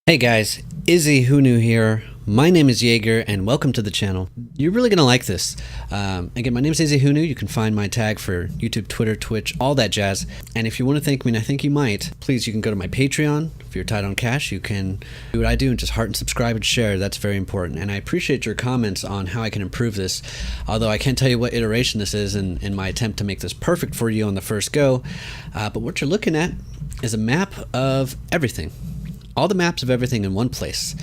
Hey guys, Zee Who Knew here. My name is Jaeger and welcome to the channel. You're really gonna like this. Again, my name is Zee Who Knew. You can find my tag for YouTube, Twitter, Twitch, all that jazz. And if you want to thank me, and I think you might, please, you can go to my Patreon. If you're tight on cash, you can do what I do and just heart and subscribe and share. That's very important. And I appreciate your comments on how I can improve this. Although I can't tell you what iteration this is in my attempt to make this perfect for you on the first go. But what you're looking at is a map of everything. All the maps of everything in one place.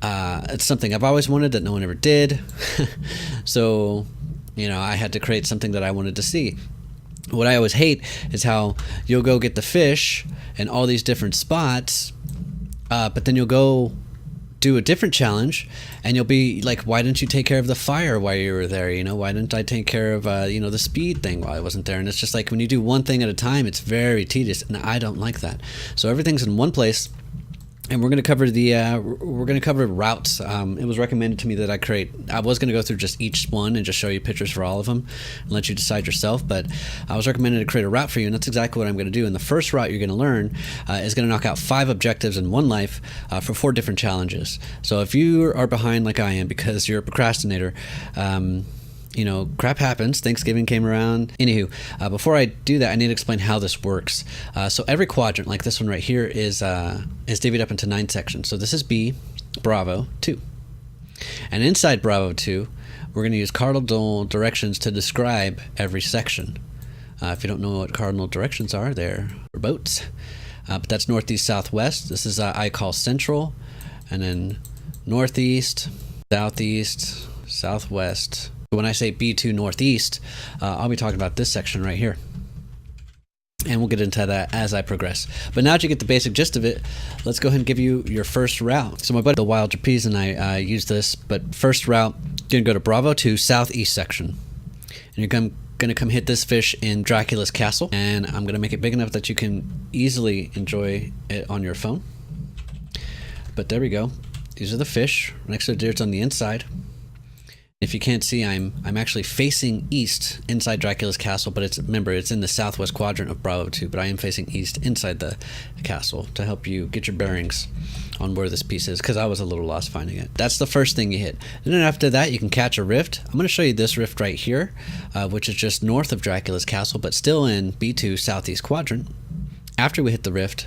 It's something I've always wanted that no one ever did. So, you know, I had to create something that I wanted to see. What I always hate is how you'll go get the fish in all these different spots, but then you'll go do a different challenge and you'll be like, why didn't you take care of the fire while you were there? You know, why didn't I take care of, the speed thing while I wasn't there? And it's just like when you do one thing at a time, it's very tedious, and I don't like that. So everything's in one place. And we're going to cover routes. It was recommended to me that I was going to go through just each one and just show you pictures for all of them and let you decide yourself. But I was recommended to create a route for you, and that's exactly what I'm going to do. And the first route you're going to learn is going to knock out 5 objectives in one life for 4 different challenges. So if you are behind like I am because you're a procrastinator, you know, crap happens. Thanksgiving came around. Anywho, before I do that, I need to explain how this works. So every quadrant, like this one right here, is divvied up into 9 sections. So this is B, Bravo 2. And inside Bravo 2, we're going to use cardinal directions to describe every section. If you don't know what cardinal directions are, they're for boats. But that's northeast, southwest. This is I call central. And then northeast, southeast, southwest. When I say B2 northeast, I'll be talking about this section right here. And we'll get into that as I progress. But now that you get the basic gist of it, let's go ahead and give you your first route. So my buddy, the Wild Trapeze, and I use this, but first route, you're going to go to Bravo 2 southeast section. And you're going to come hit this fish in Dracula's castle. And I'm going to make it big enough that you can easily enjoy it on your phone. But there we go. These are the fish. Next to the deer, it's on the inside. If you can't see, I'm actually facing east inside Dracula's castle, but remember, it's in the southwest quadrant of Bravo 2, but I am facing east inside the castle to help you get your bearings on where this piece is, because I was a little lost finding it. That's the first thing you hit. And then after that, you can catch a rift. I'm going to show you this rift right here, which is just north of Dracula's castle, but still in B2 southeast quadrant. After we hit the rift,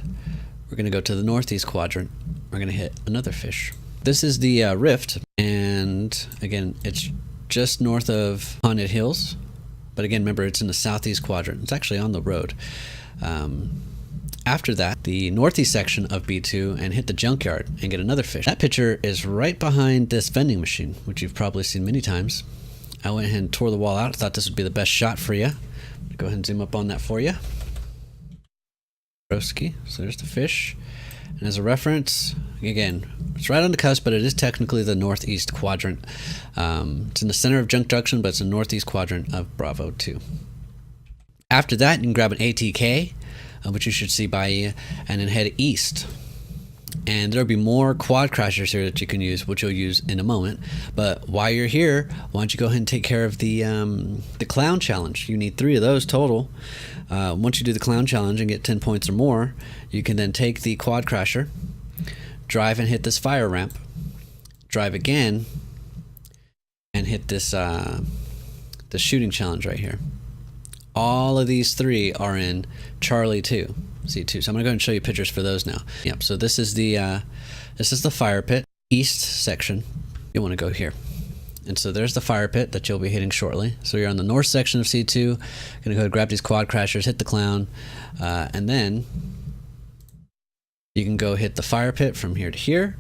we're going to go to the northeast quadrant. We're going to hit another fish. This is the rift, and again, it's just north of Haunted Hills, but again, remember, it's in the southeast quadrant. It's actually on the road. After that, the northeast section of B2, and hit the junkyard and get another fish. That picture is right behind this vending machine, which you've probably seen many times. I went ahead and tore the wall out. Thought this would be the best shot for you. Go ahead and zoom up on that for you. Broski. So there's the fish. And as a reference, again, it's right on the cusp, but it is technically the northeast quadrant. It's in the center of Junk Junction, but it's the northeast quadrant of Bravo 2. After that, you can grab an ATK, which you should see by you, and then head east. And there'll be more quad crashers here that you can use, which you'll use in a moment. But while you're here, why don't you go ahead and take care of the clown challenge? You need 3 of those total. Once you do the clown challenge and get 10 points or more, you can then take the quad crasher, drive and hit this fire ramp, drive again, and hit this the shooting challenge right here. All of these 3 are in Charlie 2. C2. So I'm going to go ahead and show you pictures for those now. Yep. So this is the fire pit, east section. You want to go here. And so there's the fire pit that you'll be hitting shortly. So you're on the north section of C2. Going to go ahead and grab these quad crashers, hit the clown, and then you can go hit the fire pit from here to here.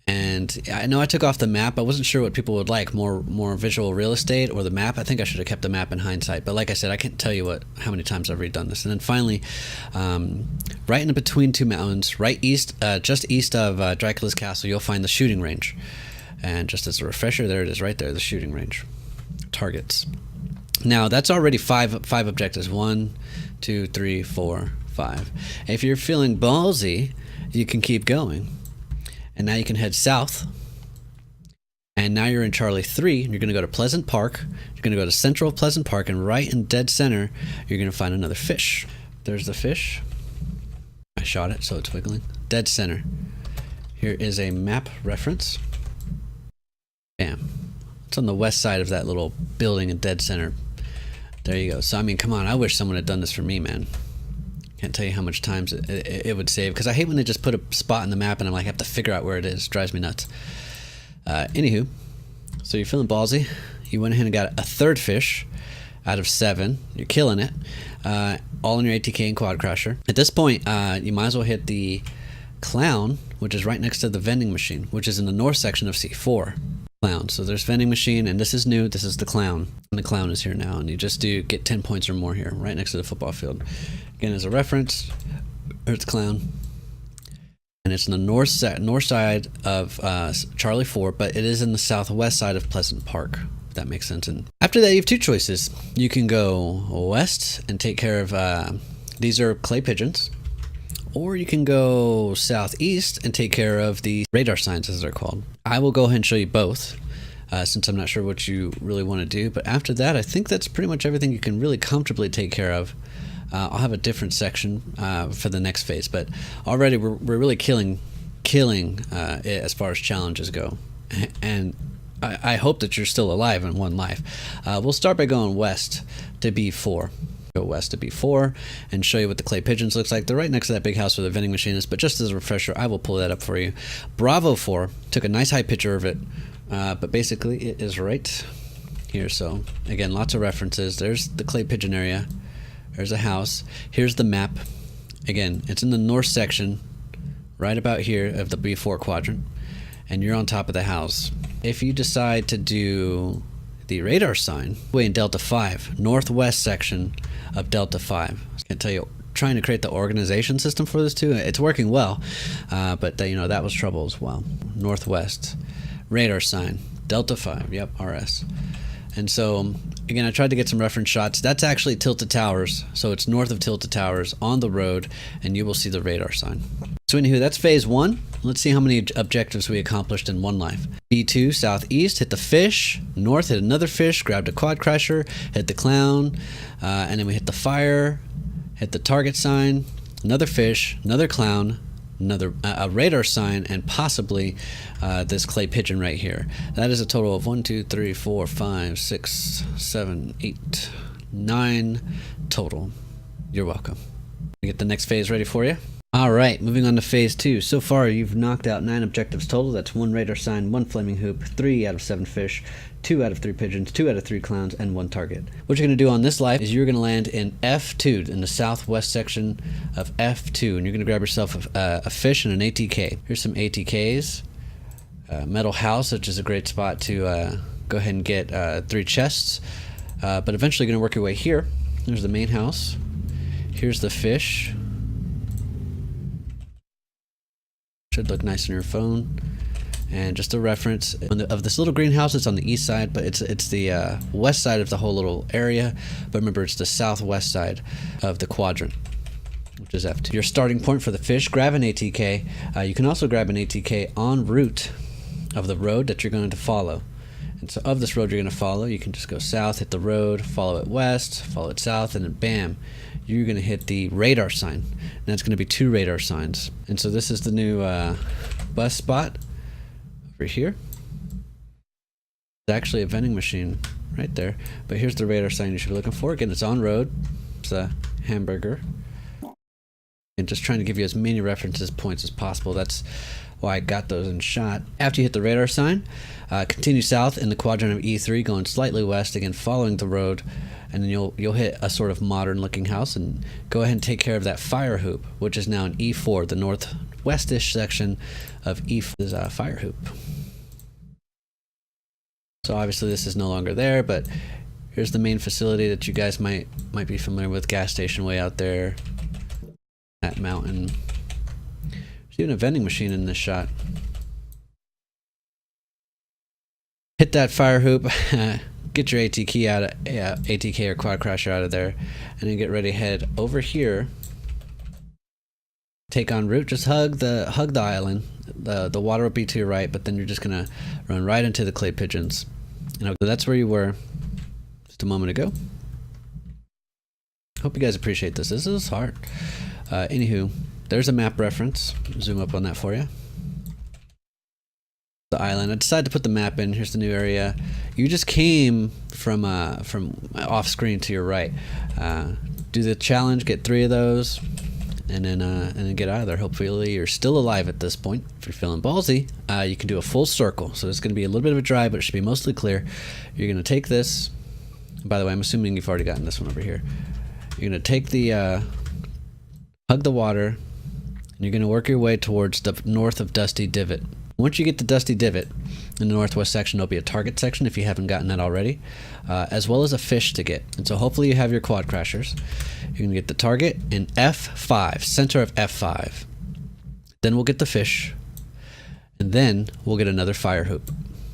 And I know I took off the map. I wasn't sure what people would like, more visual real estate or the map. I think I should have kept the map in hindsight. But like I said, I can't tell you how many times I've redone this. And then finally, right in between 2 mountains, right east, just east of Dracula's castle, you'll find the shooting range. And just as a refresher, there it is right there, the shooting range. Targets. Now, that's already 5 objectives. 1, 2, 3, 4, 5. If you're feeling ballsy, you can keep going. And now you can head south. And now you're in Charlie 3, and you're going to go to Pleasant Park. You're going to go to Central Pleasant Park, and right in dead center, you're going to find another fish. There's the fish. I shot it, so it's wiggling. Dead center. Here is a map reference. Bam. It's on the west side of that little building in dead center. There you go. So, I mean, come on. I wish someone had done this for me, man. Can't tell you how much times it would save. Because I hate when they just put a spot in the map and I'm like, I have to figure out where it is. It drives me nuts. Anywho, so you're feeling ballsy. You went ahead and got a third fish out of 7. You're killing it. All in your ATK and Quad Crasher. At this point, you might as well hit the clown, which is right next to the vending machine, which is in the north section of C4. Clown. So there's vending machine, and this is new. This is the clown, and the clown is here now. And you just get 10 points or more here, right next to the football field. Again, as a reference, there's the clown, and it's in the north side of Charlie 4, but it is in the southwest side of Pleasant Park. If that makes sense. And after that, you have 2 choices. You can go west and take care of these are clay pigeons. Or you can go southeast and take care of the radar signs, as they're called. I will go ahead and show you both, since I'm not sure what you really want to do. But after that, I think that's pretty much everything you can really comfortably take care of. I'll have a different section for the next phase. But already we're really killing it as far as challenges go. And I hope that you're still alive in one life. We'll start by going west to B4. Go west to B4 and show you what the clay pigeons looks like. They're right next to that big house where the vending machine is, but just as a refresher, I will pull that up for you. Bravo 4 took a nice high picture of it, but basically it is right here. So again, lots of references. There's the clay pigeon area. There's a house. Here's the map. Again, it's in the north section, right about here of the B4 quadrant, and you're on top of the house. If you decide to do the radar sign way in Delta 5, northwest section of Delta 5. I can tell you, trying to create the organization system for this too, it's working well, but you know, that was trouble as well. Northwest radar sign, Delta 5, yep, RS. And so again, I tried to get some reference shots. That's actually Tilted Towers, so it's north of Tilted Towers on the road, and you will see the radar sign. So anywho, that's phase 1. Let's see how many objectives we accomplished in one life. B2 southeast, hit the fish. North, hit another fish, grabbed a Quad Crasher, hit the clown, and then we hit the fire, hit the target sign, another fish, another clown, another a radar sign, and possibly this clay pigeon right here. That is a total of 1, 2, 3, 4, 5, 6, 7, 8, 9 total. You're welcome. Get the next phase ready for you. All right, moving on to phase 2. So far, you've knocked out 9 objectives total. That's 1 radar sign, 1 flaming hoop, 3 out of 7 fish, 2 out of 3 pigeons, 2 out of 3 clowns, and 1 target. What you're going to do on this life is you're going to land in F2, in the southwest section of F2, and you're going to grab yourself a fish and an ATK. Here's some ATKs. Metal house, which is a great spot to go ahead and get 3 chests. But eventually you're going to work your way here. There's the main house. Here's the fish. Should look nice on your phone. And just a reference of this little greenhouse, it's on the east side, but it's the west side of the whole little area. But remember, it's the southwest side of the quadrant, which is F2. Your starting point for the fish, grab an ATK. You can also grab an ATK en route of the road that you're going to follow. And so of this road you're going to follow, you can just go south, hit the road, follow it west, follow it south, and then bam, you're going to hit the radar sign. And that's going to be 2 radar signs. And so this is the new bus spot over here. It's actually a vending machine right there. But here's the radar sign you should be looking for. Again, it's on road. It's a hamburger. And just trying to give you as many references points as possible. That's why I got those in shot. After you hit the radar sign, continue south in the quadrant of E3, going slightly west, again following the road, and then you'll hit a sort of modern looking house and go ahead and take care of that fire hoop, which is now in E4, the northwestish section of E4 is a fire hoop. So obviously this is no longer there, but here's the main facility that you guys might be familiar with, gas station way out there, that mountain. There's even a vending machine in this shot. Hit that fire hoop, get your ATK or Quad Crasher out of there, and then get ready to head over here. Take on route, just hug the island. The water will be to your right, but then you're just gonna run right into the clay pigeons. And that's where you were just a moment ago. Hope you guys appreciate this. This is hard. Anywho, there's a map reference. Zoom up on that for you. the island. I decided to put the map in. Here's the new area. You just came from off screen to your right. Do the challenge, get 3 of those, and then get out of there. Hopefully you're still alive at this point. If you're feeling ballsy, you can do a full circle. So it's going to be a little bit of a drive, but it should be mostly clear. You're going to take this. By the way, I'm assuming you've already gotten this one over here. You're going to take the hug the water, and you're going to work your way towards the north of Dusty Divot. Once you get to Dusty Divot, in the northwest section, there'll be a target section if you haven't gotten that already, as well as a fish to get. And so hopefully you have your quad crashers. You're going to get the target in F5, center of F5. Then we'll get the fish, and then we'll get another fire hoop.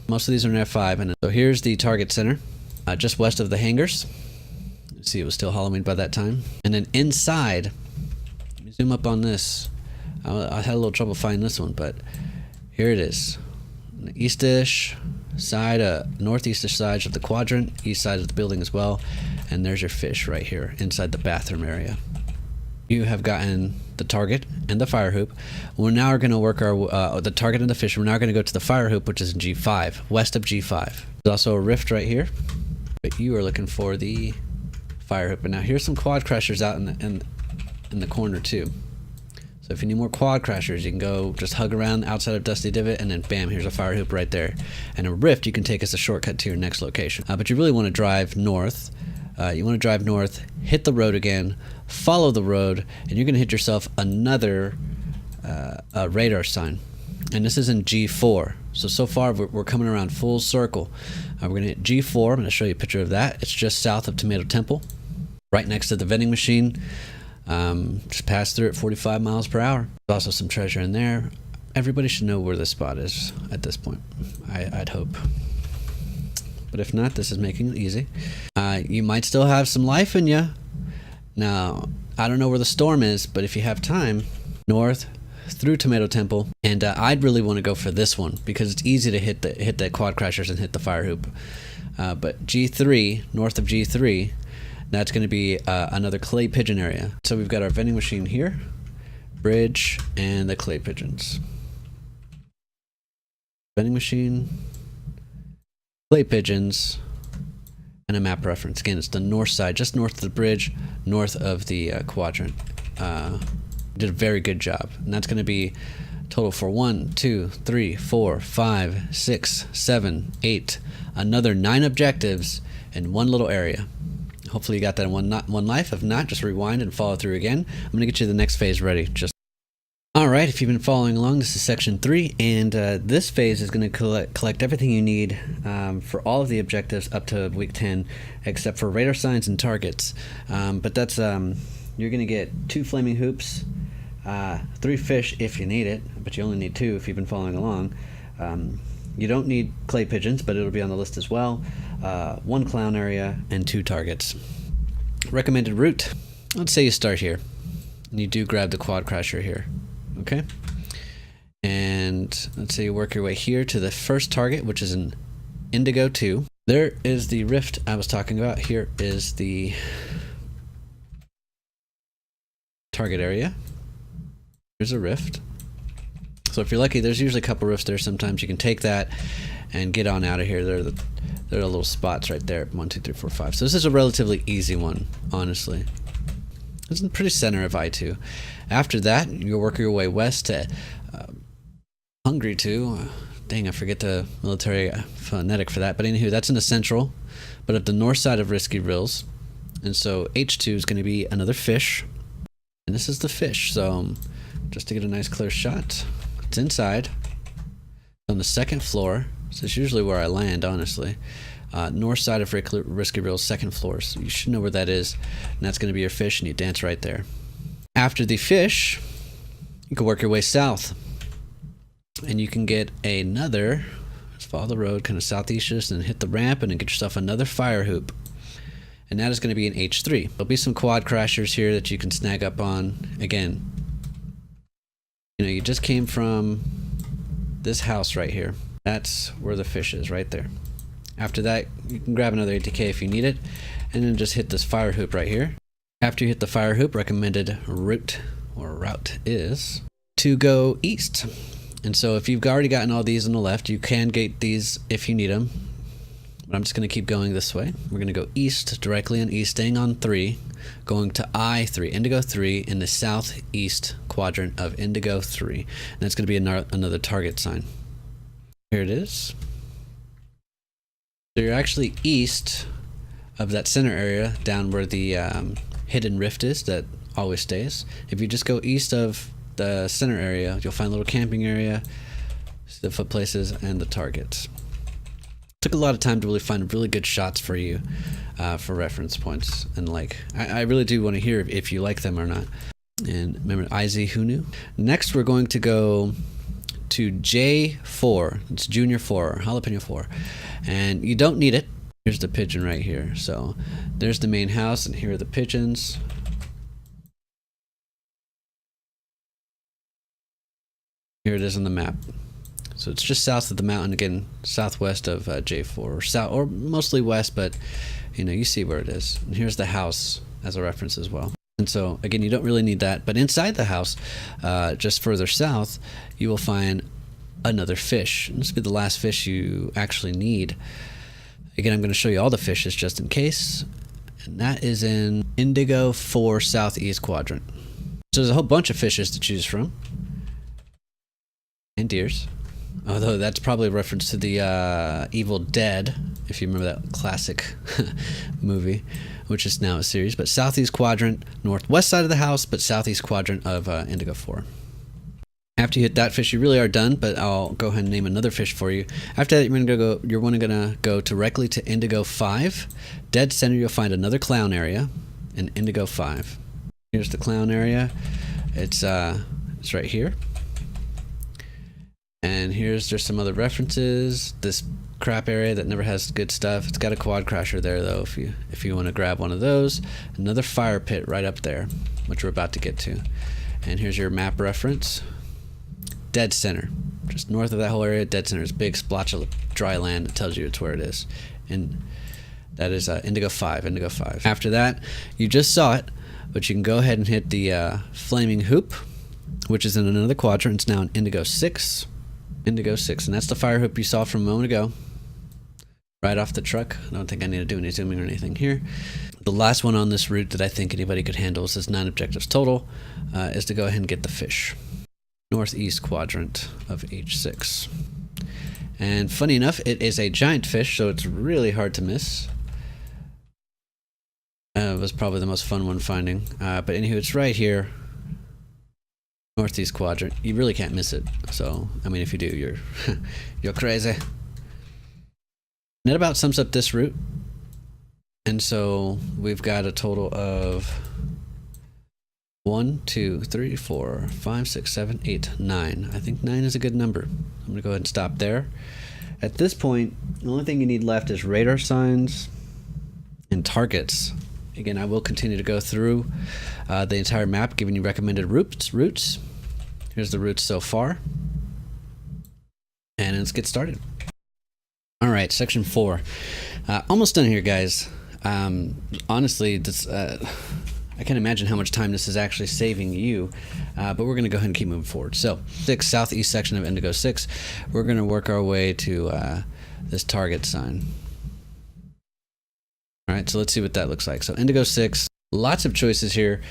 Most of these are in F5, and so here's the target center, just west of the hangars. See, it was still Halloween by that time. And then inside, let me zoom up on this. I had a little trouble finding this one, but here it is. The eastish side, northeastish side of the quadrant, east side of the building as well. And there's your fish right here inside the bathroom area. You have gotten the target and the fire hoop. We're now going to work our the target and the fish. We're now going to go to the fire hoop, which is in G5, west of G5. There's also a rift right here, but you are looking for the fire hoop. And now here's some quad crashers out in the corner too. So if you need more quad crashers, you can go just hug around outside of Dusty Divot, and then bam, here's a fire hoop right there. And a rift you can take as a shortcut to your next location. But you really want to drive north. You want to drive north, hit the road again, follow the road, and you're going to hit yourself another radar sign. And this is in G4. So far we're coming around full circle. We're going to hit G4. I'm going to show you a picture of that. It's just south of Tomato Temple, right next to the vending machine. Just pass through at 45 miles per hour. There's also some treasure in there. Everybody should know where this spot is at this point, I'd hope. But if not, this is making it easy. You might still have some life in you. Now, I don't know where the storm is, but if you have time, north through Tomato Temple, and I'd really want to go for this one because it's easy to hit the quad crashers and hit the fire hoop. But G3, north of G3, that's going to be another clay pigeon area. So we've got our vending machine here, bridge, and the clay pigeons. Vending machine, clay pigeons, and a map reference. Again, it's the north side, just north of the bridge, north of the quadrant. Did a very good job. And that's going to be total for 1, 2, 3, 4, 5, 6, 7, 8. Another 9 objectives in one little area. Hopefully you got that in one life. If not, just rewind and follow through again. I'm going to get you the next phase ready. Alright, if you've been following along, this is section 3, and this phase is going to collect everything you need for all of the objectives up to week 10, except for radar signs and targets. But that's, you're going to get 2 flaming hoops, 3 fish if you need it, but you only need 2 if you've been following along. You don't need clay pigeons, but it'll be on the list as well. 1 clown area and 2 targets. Recommended route. Let's say you start here, and you do grab the quad crasher here. Okay, and let's say you work your way here to the first target, which is an Indigo 2. There is the rift I was talking about. Here is the target area. There's a rift. So if you're lucky, there's usually a couple rifts there. Sometimes you can take that and get on out of here. There are little spots right there. 1, 2, 3, 4, 5. So this is a relatively easy one, honestly. It's in the pretty center of I-2. After that, you'll work your way west to Hungry 2. Dang, I forget the military phonetic for that. But anywho, that's in the central, but at the north side of Risky Rills. And so H2 is going to be another fish. And this is the fish. So just to get a nice clear shot, it's inside on the 2nd floor. So it's usually where I land, honestly. North side of Risky Rills, 2nd floor. So you should know where that is. And that's going to be your fish, and you dance right there. After the fish, you can work your way south. And you can get another, just follow the road, kind of southeastish, and hit the ramp, and then get yourself another fire hoop. And that is going to be an H3. There'll be some quad crashers here that you can snag up on. Again, you know, you just came from this house right here. That's where the fish is, right there. After that, you can grab another ATK if you need it, and then just hit this fire hoop right here. After you hit the fire hoop, recommended route is to go east. And so if you've already gotten all these on the left, you can gate these if you need them. But I'm just going to keep going this way. We're going to go east, directly on east, staying on 3, going to I3, Indigo 3, in the southeast quadrant of Indigo 3. And that's going to be another target sign. Here it is. So you're actually east of that center area, down where the hidden rift is that always stays. If you just go east of the center area, you'll find a little camping area, the foot places, and the targets. Took a lot of time to really find really good shots for you for reference points, and like I really do want to hear if you like them or not. And remember, Zee Who Knew. Next we're going to go to J4. It's Junior 4, Jalapeno 4, and you don't need it. Here's the pigeon right here. So there's the main house, and here are the pigeons. Here it is on the map. So it's just south of the mountain, again, southwest of J4, or south, or mostly west, but you know, you see where it is. And here's the house as a reference as well. And so again, you don't really need that, but inside the house, just further south, you will find another fish. And this will be the last fish you actually need. Again, I'm going to show you all the fishes just in case, and that is in Indigo 4 southeast quadrant. So there's a whole bunch of fishes to choose from, and deers. Although that's probably a reference to the Evil Dead, if you remember that classic movie, which is now a series. But southeast quadrant, northwest side of the house, but southeast quadrant of Indigo 4. After you hit that fish, you really are done, but I'll go ahead and name another fish for you. After that, you're going to go directly to Indigo 5. Dead center, you'll find another clown area in Indigo 5. Here's the clown area. It's right here. And here's just some other references. This crap area that never has good stuff. It's got a quad crasher there though, if you want to grab one of those. Another fire pit right up there, which we're about to get to. And here's your map reference. Dead center. Just north of that whole area, dead center is a big splotch of dry land that tells you it's where it is. And that is Indigo 5, Indigo 5. After that, you just saw it, but you can go ahead and hit the flaming hoop, which is in another quadrant. It's now in Indigo 6. Indigo 6, and that's the fire hoop you saw from a moment ago, right off the truck. I don't think I need to do any zooming or anything here. The last one on this route that I think anybody could handle, says 9 objectives total, is to go ahead and get the fish. Northeast quadrant of H6. And funny enough, it is a giant fish, so it's really hard to miss. It was probably the most fun one finding. But anywho, it's right here. Northeast quadrant. You really can't miss it. So, I mean, if you do, you're you're crazy. And that about sums up this route. And so we've got a total of 1, 2, 3, 4, 5, 6, 7, 8, 9. I think 9 is a good number. I'm going to go ahead and stop there. At this point, the only thing you need left is radar signs and targets. Again, I will continue to go through the entire map, giving you recommended routes. Here's the routes so far. And let's get started. All right, section 4. Almost done here, guys. Honestly, this, I can't imagine how much time this is actually saving you, but we're going to go ahead and keep moving forward. So, 6, southeast section of Indigo 6. We're going to work our way to this target sign. All right, so let's see what that looks like. So Indigo 6, lots of choices here.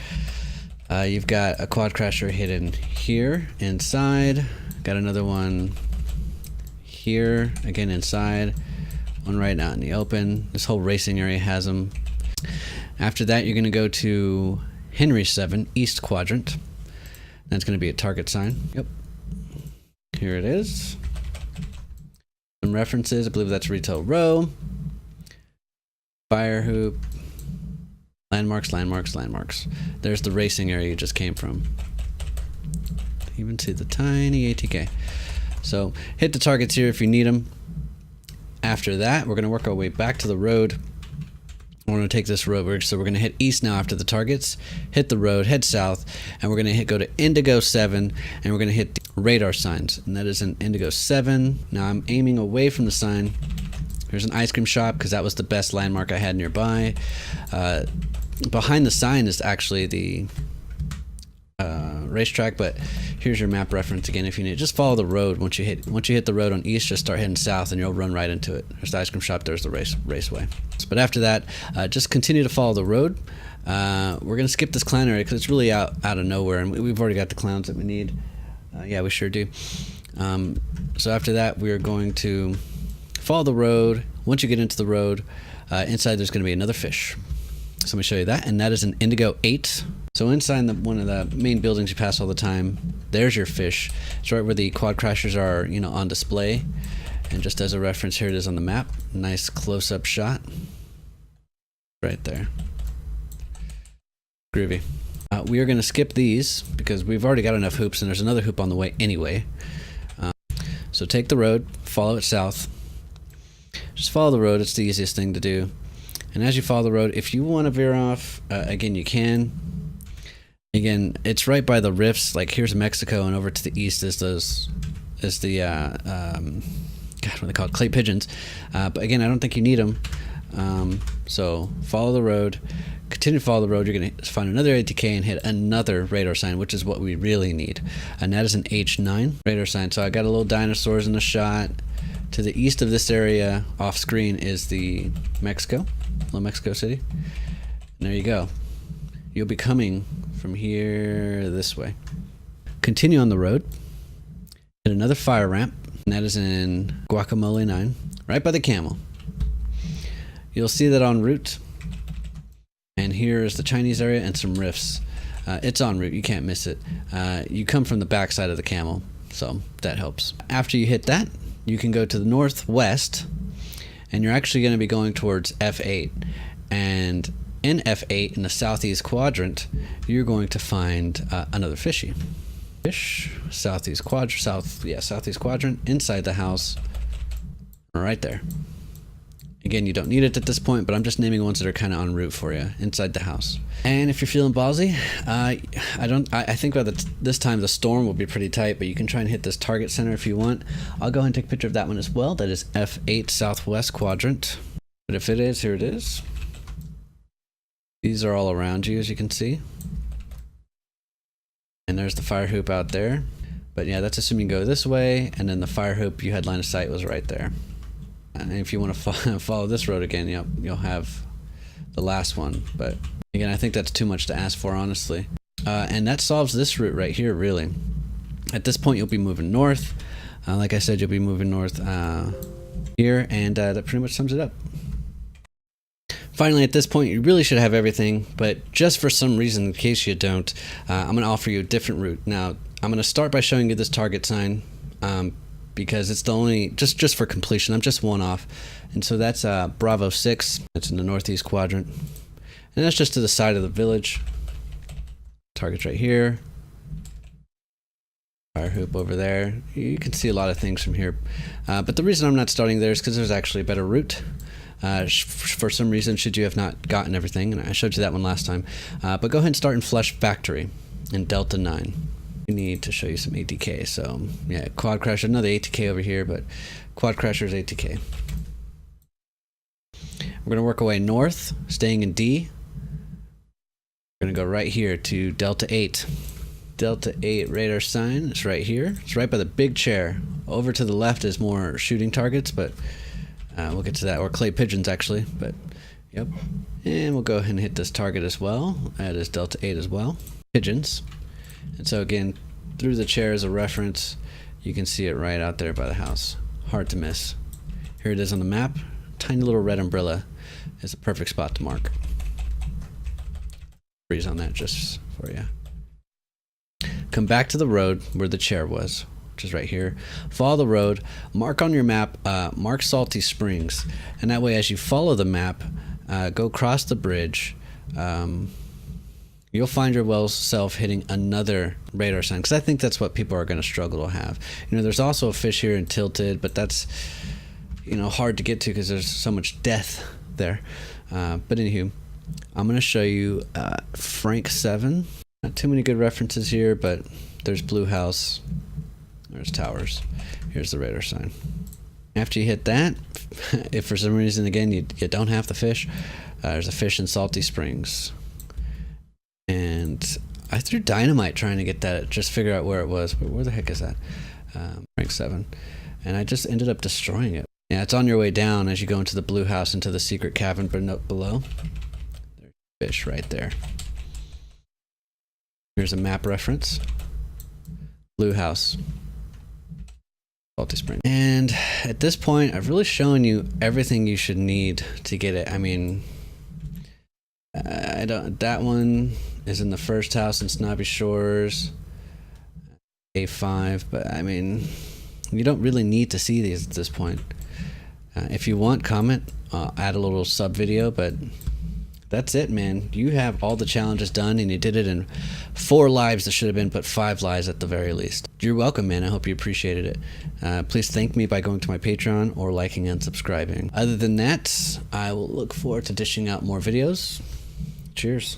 You've got a quad crasher hidden here inside. Got another one here, again inside. One right out in the open. This whole racing area has them. After that, you're going to go to Henry 7, east quadrant. That's going to be a target sign. Yep. Here it is. Some references. I believe that's Retail Row. Fire hoop, landmarks. There's the racing area you just came from. Even see the tiny ATK. So hit the targets here if you need them. After that, we're going to work our way back to the road. We're going to take this road, so we're going to hit east now after the targets, hit the road, head south, and we're going to go to Indigo 7, and we're going to hit the radar signs, and that is in Indigo 7. Now I'm aiming away from the sign. Here's an ice cream shop because that was the best landmark I had nearby. Behind the sign is actually the racetrack, but Here's your map reference again if you need it. Just follow the road. Once you hit the road on east, just start heading south and you'll run right into it. There's the ice cream shop, there's the raceway. But after that, just continue to follow the road. We're gonna skip this clown area because it's really out of nowhere, and we've already got the clowns that we need. Yeah, we sure do. So after that, we are going to follow the road. Once you get into the road, inside there's going to be another fish. So let me show you that, and that is an Indigo 8. So inside one of the main buildings you pass all the time, there's your fish. It's right where the quad crashers are, you know, on display. And just as a reference, here it is on the map. Nice close-up shot. Right there. Groovy. We are going to skip these because we've already got enough hoops, and there's another hoop on the way anyway. So take the road, follow it south. Just follow the road, it's the easiest thing to do. And as you follow the road, if you want to veer off, again, you can. Again, it's right by the rifts. Like here's Mexico, and over to the east is the God, what are they called? Clay pigeons. But again, I don't think you need them. So follow the road. Continue to follow the road. You're going to find another ATK and hit another radar sign, which is what we really need. And that is an H9 radar sign. So I got a little dinosaurs in the shot. To the east of this area, off screen, is the little Mexico City. And there you go. You'll be coming from here this way. Continue on the road. Hit another fire ramp. And that is in Guacamole 9, right by the camel. You'll see that en route. And here's the Chinese area and some rifts. It's en route, you can't miss it. You come from the back side of the camel, so that helps. After you hit that, you can go to the northwest, and you're actually going to be going towards F8. And in F8, in the southeast quadrant, you're going to find another fish, southeast quadrant, inside the house, right there. Again, you don't need it at this point, but I'm just naming ones that are kind of en route for you inside the house. And if you're feeling ballsy, I think by this time the storm will be pretty tight, but you can try and hit this target center if you want. I'll go ahead and take a picture of that one as well. That is F8 southwest quadrant. But if it is, here it is. These are all around you, as you can see. And there's the fire hoop out there. But yeah, that's assuming you go this way, and then the fire hoop you had line of sight was right there. And if you want to follow this road again, you'll have the last one. But again, I think that's too much to ask for, honestly. And that solves this route right here, really. At this point, you'll be moving north. Like I said, you'll be moving north here, and that pretty much sums it up. Finally, at this point, you really should have everything, but just for some reason, in case you don't, I'm going to offer you a different route. Now, I'm going to start by showing you this target sign. Because it's the only, just for completion, I'm just one off. And so that's Bravo 6, that's in the northeast quadrant. And that's just to the side of the village. Target's right here. Fire hoop over there. You can see a lot of things from here. But the reason I'm not starting there is because there's actually a better route. For some reason, should you have not gotten everything, and I showed you that one last time. But go ahead and start in Flesh Factory in Delta 9. We need to show you some ATK. So yeah, Quad Crasher, another ATK over here, but Quad Crasher's ATK. We're gonna work our way north, staying in D. We're gonna go right here to Delta 8. Delta 8 radar sign is right here. It's right by the big chair. Over to the left is more shooting targets, but we'll get to that, or clay pigeons actually, but yep. And we'll go ahead and hit this target as well. That is Delta 8 as well. Pigeons. And so again, through the chair as a reference, you can see it right out there by the house. Hard to miss. Here it is on the map. Tiny little red umbrella is a perfect spot to mark. Freeze on that just for you. Come back to the road where the chair was, which is right here. Follow the road, mark on your map, mark Salty Springs. And that way as you follow the map, go across the bridge, you'll find yourself hitting another radar sign, because I think that's what people are going to struggle to have. You know, there's also a fish here in Tilted, but that's, you know, hard to get to because there's so much death there. But anywho, I'm going to show you Frank 7. Not too many good references here, but there's Blue House, there's towers, here's the radar sign. After you hit that, if for some reason, again, you don't have the fish, there's a fish in Salty Springs. And I threw dynamite trying to get that, just figure out where it was. Where the heck is that? Rank 7. And I just ended up destroying it. Yeah, it's on your way down as you go into the blue house, into the secret cavern below. There's fish right there. Here's a map reference. Blue house. Salty Spring. And at this point, I've really shown you everything you should need to get it. I mean, that one is in the first house in Snobby Shores. A5, but I mean, you don't really need to see these at this point. If you want, comment, add a little sub video, but that's it, man. You have all the challenges done, and you did it in 4 lives that should have been but 5 lives at the very least. You're welcome, man. I hope you appreciated it. Please thank me by going to my Patreon or liking and subscribing. Other than that, I will look forward to dishing out more videos. Cheers.